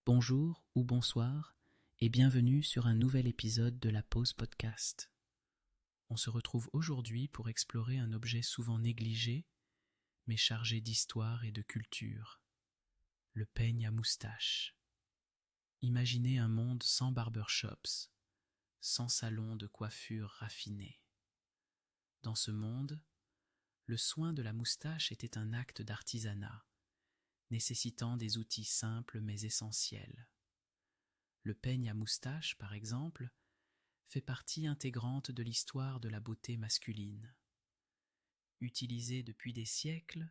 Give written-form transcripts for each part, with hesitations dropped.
Bonjour ou bonsoir et bienvenue sur un nouvel épisode de la Pause Podcast. On se retrouve aujourd'hui pour explorer un objet souvent négligé mais chargé d'histoire et de culture, le peigne à moustache. Imaginez un monde sans barbershops, sans salons de coiffure raffinés. Dans ce monde, le soin de la moustache était un acte d'artisanat, nécessitant des outils simples mais essentiels. Le peigne à moustache, par exemple, fait partie intégrante de l'histoire de la beauté masculine. Utilisé depuis des siècles,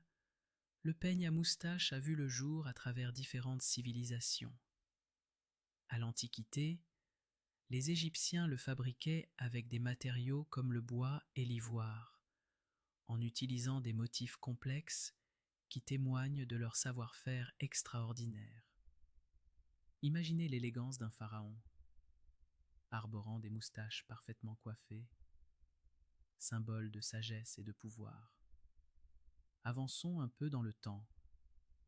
le peigne à moustache a vu le jour à travers différentes civilisations. À l'Antiquité, les Égyptiens le fabriquaient avec des matériaux comme le bois et l'ivoire, en utilisant des motifs complexes qui témoignent de leur savoir-faire extraordinaire. Imaginez l'élégance d'un pharaon, arborant des moustaches parfaitement coiffées, symbole de sagesse et de pouvoir. Avançons un peu dans le temps,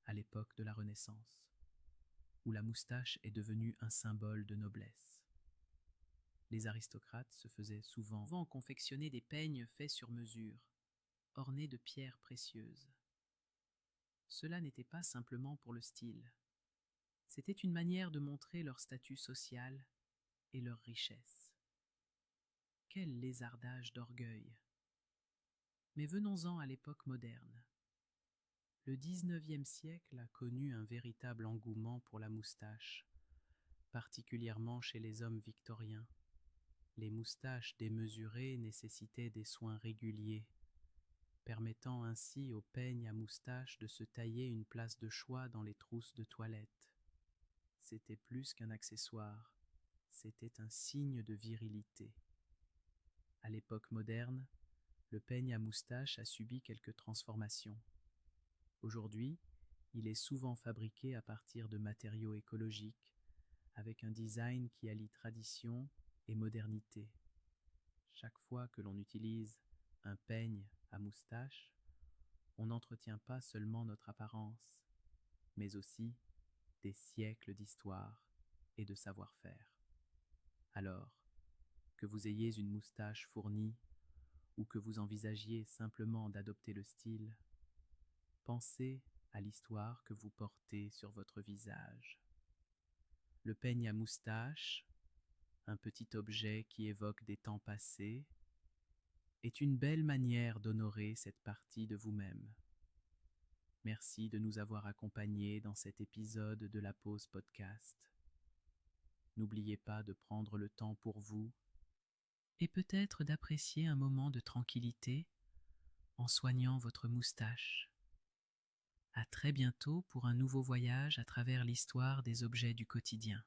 à l'époque de la Renaissance, où la moustache est devenue un symbole de noblesse. Les aristocrates se faisaient souvent confectionner des peignes faits sur mesure, ornés de pierres précieuses. Cela n'était pas simplement pour le style, c'était une manière de montrer leur statut social et leur richesse. Quel lézardage d'orgueil! Mais venons-en à l'époque moderne. Le XIXe siècle a connu un véritable engouement pour la moustache, particulièrement chez les hommes victoriens. Les moustaches démesurées nécessitaient des soins réguliers, permettant ainsi au peigne à moustache de se tailler une place de choix dans les trousses de toilette. C'était plus qu'un accessoire, c'était un signe de virilité. À l'époque moderne, le peigne à moustache a subi quelques transformations. Aujourd'hui, il est souvent fabriqué à partir de matériaux écologiques, avec un design qui allie tradition et modernité. Chaque fois que l'on utilise un peigne à moustache, on n'entretient pas seulement notre apparence, mais aussi des siècles d'histoire et de savoir-faire. Alors, que vous ayez une moustache fournie ou que vous envisagiez simplement d'adopter le style, pensez à l'histoire que vous portez sur votre visage. Le peigne à moustache, un petit objet qui évoque des temps passés, est une belle manière d'honorer cette partie de vous-même. Merci de nous avoir accompagnés dans cet épisode de la Pause Podcast. N'oubliez pas de prendre le temps pour vous et peut-être d'apprécier un moment de tranquillité en soignant votre moustache. À très bientôt pour un nouveau voyage à travers l'histoire des objets du quotidien.